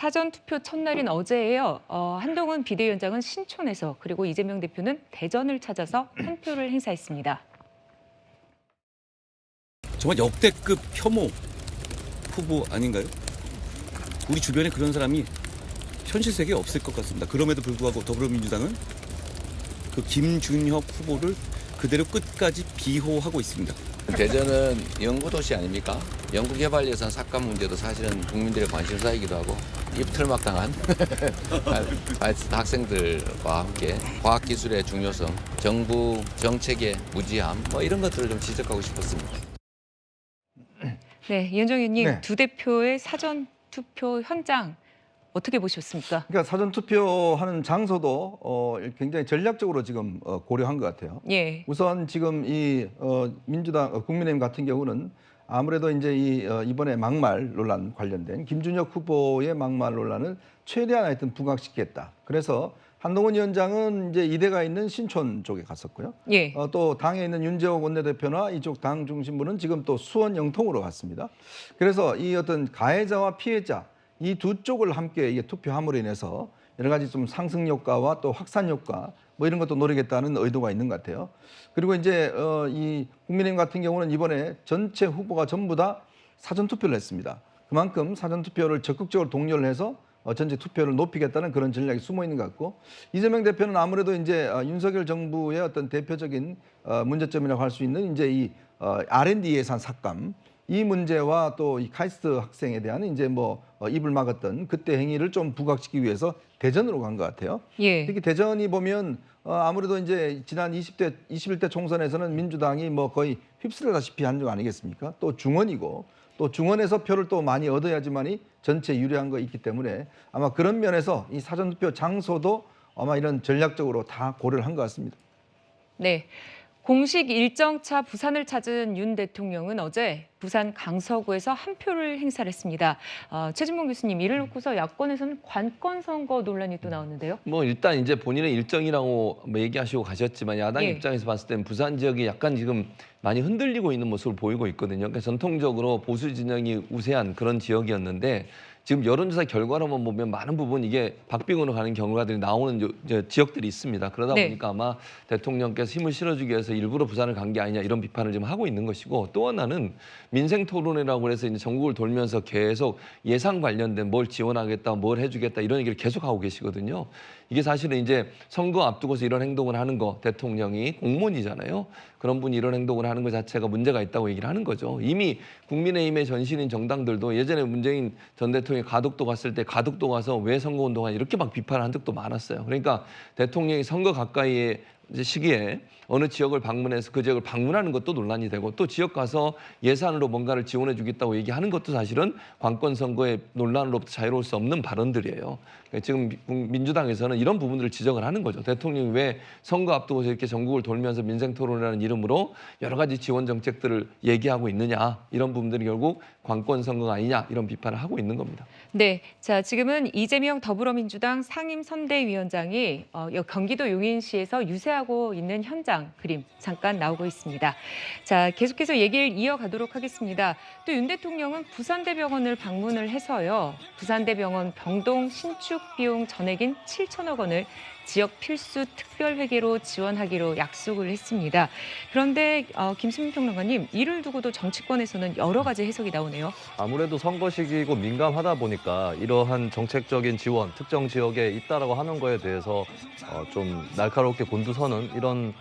사전투표 첫날인 어제예요. 한동훈 비대위원장은 신촌에서 그리고 이재명 대표는 대전을 찾아서 한 표를 행사했습니다. 정말 역대급 혐오 후보 아닌가요? 우리 주변에 그런 사람이 현실 세계에 없을 것 같습니다. 그럼에도 불구하고 더불어민주당은 그 김준혁 후보를 그대로 끝까지 비호하고 있습니다. 대전은 연구도시 아닙니까? 연구개발 예산 삭감 문제도 사실은 국민들의 관심사이기도 하고 입틀막당한 학생들과 함께 과학기술의 중요성, 정부 정책의 무지함 뭐 이런 것들을 좀 지적하고 싶었습니다. 네, 이현정 의원님, 네. 두 대표의 사전투표 현장 어떻게 보셨습니까? 그러니까 사전 투표하는 장소도 굉장히 전략적으로 지금 고려한 것 같아요. 예, 우선 지금 이 민주당 국민의힘 같은 경우는 아무래도 이제 이번에 막말 논란 관련된 김준혁 후보의 막말 논란을 최대한 하여튼 부각시켰다. 그래서 한동훈 위원장은 이제 이대가 있는 신촌 쪽에 갔었고요. 예. 또 당에 있는 윤재옥 원내대표나 이쪽 당 중심부는 지금 또 수원 영통으로 갔습니다. 그래서 이 어떤 가해자와 피해자 이 두 쪽을 함께 이게 투표함으로 인해서 여러 가지 좀 상승 효과와 또 확산 효과 뭐 이런 것도 노리겠다는 의도가 있는 것 같아요. 그리고 이제 이 국민의힘 같은 경우는 이번에 전체 후보가 전부 다 사전 투표를 했습니다. 그만큼 사전 투표를 적극적으로 독려를 해서 전체 투표를 높이겠다는 그런 전략이 숨어 있는 것 같고, 이재명 대표는 아무래도 이제 윤석열 정부의 어떤 대표적인 문제점이라고 할 수 있는 이제 이 R&D 예산 삭감 이 문제와 또 이 카이스트 학생에 대한 이제 뭐 입을 막았던 그때 행위를 좀 부각시키기 위해서 대전으로 간 것 같아요. 예. 특히 대전이 보면 아무래도 이제 지난 21대 총선에서는 민주당이 뭐 거의 휩쓸다시피 한 적 아니겠습니까? 또 중원이고 또 중원에서 표를 또 많이 얻어야지만이 전체 유리한 거 있기 때문에 아마 그런 면에서 이 사전투표 장소도 아마 이런 전략적으로 다 고려를 한 것 같습니다. 네. 공식 일정차 부산을 찾은 윤 대통령은 어제 부산 강서구에서 한 표를 행사를 했습니다. 최진봉 교수님, 이를 놓고서 야권에서는 관건 선거 논란이 또 나왔는데요. 뭐 일단 이제 본인의 일정이라고 뭐 얘기하시고 가셨지만 야당 예. 입장에서 봤을 때는 부산 지역이 약간 지금 많이 흔들리고 있는 모습을 보이고 있거든요. 그러니까 전통적으로 보수 진영이 우세한 그런 지역이었는데 지금 여론조사 결과로만 보면 많은 부분 이게 박빙으로 가는 결과들이 나오는 지역들이 있습니다. 그러다 네. 보니까 아마 대통령께서 힘을 실어주기 위해서 일부러 부산을 간 게 아니냐 이런 비판을 지금 하고 있는 것이고, 또 하나는 민생 토론회라고 해서 이제 전국을 돌면서 계속 예산 관련된 뭘 지원하겠다, 뭘 해주겠다 이런 얘기를 계속 하고 계시거든요. 이게 사실은 이제 선거 앞두고서 이런 행동을 하는 거, 대통령이 공무원이잖아요. 그런 분이 이런 행동을 하는 것 자체가 문제가 있다고 얘기를 하는 거죠. 이미 국민의힘의 전신인 정당들도 예전에 문재인 전 대통령이 가덕도 갔을 때 가덕도 가서 왜 선거운동하냐 이렇게 막 비판을 한 적도 많았어요. 그러니까 대통령이 선거 가까이에 시기에 어느 지역을 방문해서 그 지역을 방문하는 것도 논란이 되고, 또 지역 가서 예산으로 뭔가를 지원해 주겠다고 얘기하는 것도 사실은 관권 선거의 논란으로부터 자유로울 수 없는 발언들이에요. 지금 민주당에서는 이런 부분들을 지적을 하는 거죠. 대통령이 왜 선거 앞두고서 이렇게 전국을 돌면서 민생 토론이라는 이름으로 여러 가지 지원 정책들을 얘기하고 있느냐, 이런 부분들이 결국 관권 선거가 아니냐 이런 비판을 하고 있는 겁니다. 네, 자 지금은 이재명 더불어민주당 상임선대위원장이 경기도 용인시에서 유세하고 있는 현장 그림 잠깐 나오고 있습니다. 자, 계속해서 얘기를 이어가도록 하겠습니다. 또 윤 대통령은 부산대병원을 방문을 해서요. 부산대병원 병동 신축 비용 전액인 7천억 원을 지역 필수 특별회계로 지원하기로 약속을 했습니다. 그런데 김수민 평론가님, 이를 두고도 정치권에서는 여러 가지 해석이 나오네요. 아무래도 선거 시기고 민감하다 보니까 이러한 정책적인 지원, 특정 지역에 있다라고 하는 거에 대해서 좀 날카롭게 곤두서는 이런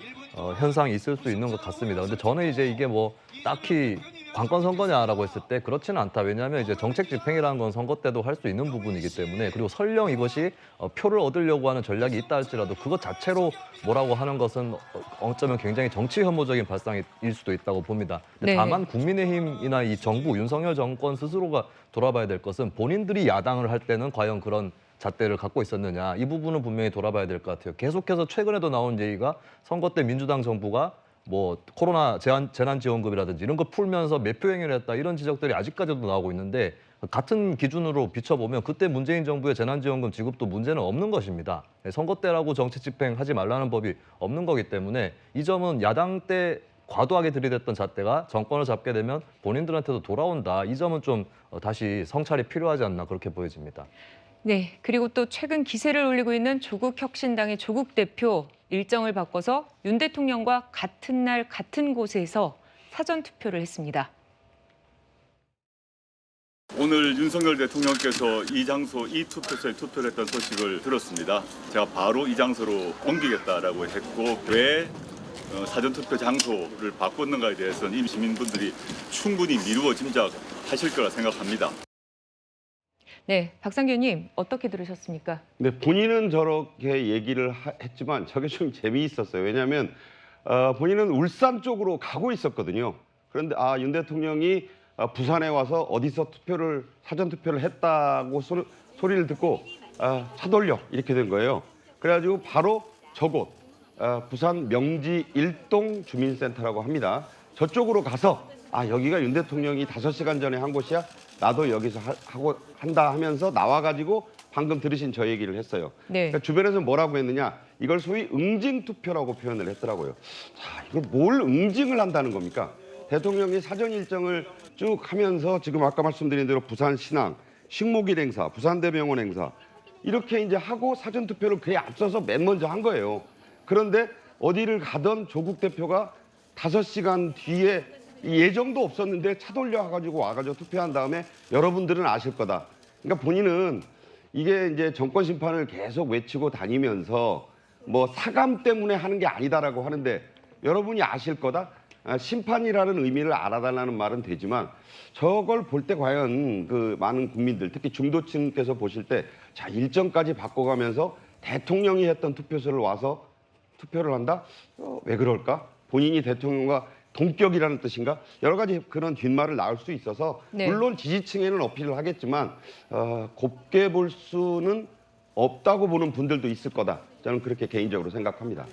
현상이 있을 수 있는 것 같습니다. 근데 저는 이제 이게 뭐 딱히 관건 선거냐라고 했을 때 그렇지는 않다. 왜냐하면 이제 정책 집행이라는 건 선거 때도 할 수 있는 부분이기 때문에, 그리고 설령 이것이 표를 얻으려고 하는 전략이 있다 할지라도 그것 자체로 뭐라고 하는 것은 어쩌면 굉장히 정치 혐오적인 발상일 수도 있다고 봅니다. 근데 네. 다만 국민의힘이나 이 정부, 윤석열 정권 스스로가 돌아봐야 될 것은 본인들이 야당을 할 때는 과연 그런 잣대를 갖고 있었느냐, 이 부분은 분명히 돌아봐야 될 것 같아요. 계속해서 최근에도 나온 얘기가 선거 때 민주당 정부가 뭐 코로나 재난지원금이라든지 이런 거 풀면서 매표 행위를 했다, 이런 지적들이 아직까지도 나오고 있는데, 같은 기준으로 비춰보면 그때 문재인 정부의 재난지원금 지급도 문제는 없는 것입니다. 선거 때라고 정책 집행하지 말라는 법이 없는 거기 때문에 이 점은 야당 때 과도하게 들이댔던 잣대가 정권을 잡게 되면 본인들한테도 돌아온다. 이 점은 좀 다시 성찰이 필요하지 않나 그렇게 보여집니다. 네, 그리고 또 최근 기세를 올리고 있는 조국혁신당의 조국 대표 일정을 바꿔서 윤 대통령과 같은 날 같은 곳에서 사전 투표를 했습니다. 오늘 윤석열 대통령께서 이 장소, 이 투표소에 투표를 했던 소식을 들었습니다. 제가 바로 이 장소로 옮기겠다라고 했고 왜 사전투표 장소를 바꿨는가에 대해서는 이미 시민분들이 충분히 미루어 짐작하실 거라 생각합니다. 네, 박상규 의원님 어떻게 들으셨습니까? 네, 본인은 저렇게 얘기를 했지만 저게 좀 재미있었어요. 왜냐하면 본인은 울산 쪽으로 가고 있었거든요. 그런데 윤 대통령이 부산에 와서 어디서 사전 투표를 했다고 소리를 듣고 차 돌려 이렇게 된 거예요. 그래가지고 바로 저곳 부산 명지 일동 주민센터라고 합니다. 저쪽으로 가서 여기가 윤 대통령이 5시간 전에 한 곳이야. 나도 여기서 한다 하면서 나와가지고 방금 들으신 저 얘기를 했어요. 네. 그러니까 주변에서 뭐라고 했느냐. 이걸 소위 응징 투표라고 표현을 했더라고요. 자, 이걸 뭘 응징을 한다는 겁니까? 대통령이 사전 일정을 쭉 하면서 지금 아까 말씀드린 대로 부산 신항, 식목일 행사, 부산대병원 행사 이렇게 이제 하고 사전 투표를 그에 앞서서 맨 먼저 한 거예요. 그런데 어디를 가던 조국 대표가 5시간 뒤에 예정도 없었는데 차 돌려가지고 와가지고 투표한 다음에 여러분들은 아실 거다. 그러니까 본인은 이게 이제 정권 심판을 계속 외치고 다니면서 뭐 사감 때문에 하는 게 아니다라고 하는데 여러분이 아실 거다. 심판이라는 의미를 알아달라는 말은 되지만 저걸 볼 때 과연 그 많은 국민들 특히 중도층께서 보실 때 자 일정까지 바꿔가면서 대통령이 했던 투표소를 와서 투표를 한다? 왜 그럴까? 본인이 대통령과 동격이라는 뜻인가? 여러 가지 그런 뒷말을 낳을 수 있어서 네. 물론 지지층에는 어필을 하겠지만 곱게 볼 수는 없다고 보는 분들도 있을 거다. 저는 그렇게 개인적으로 생각합니다.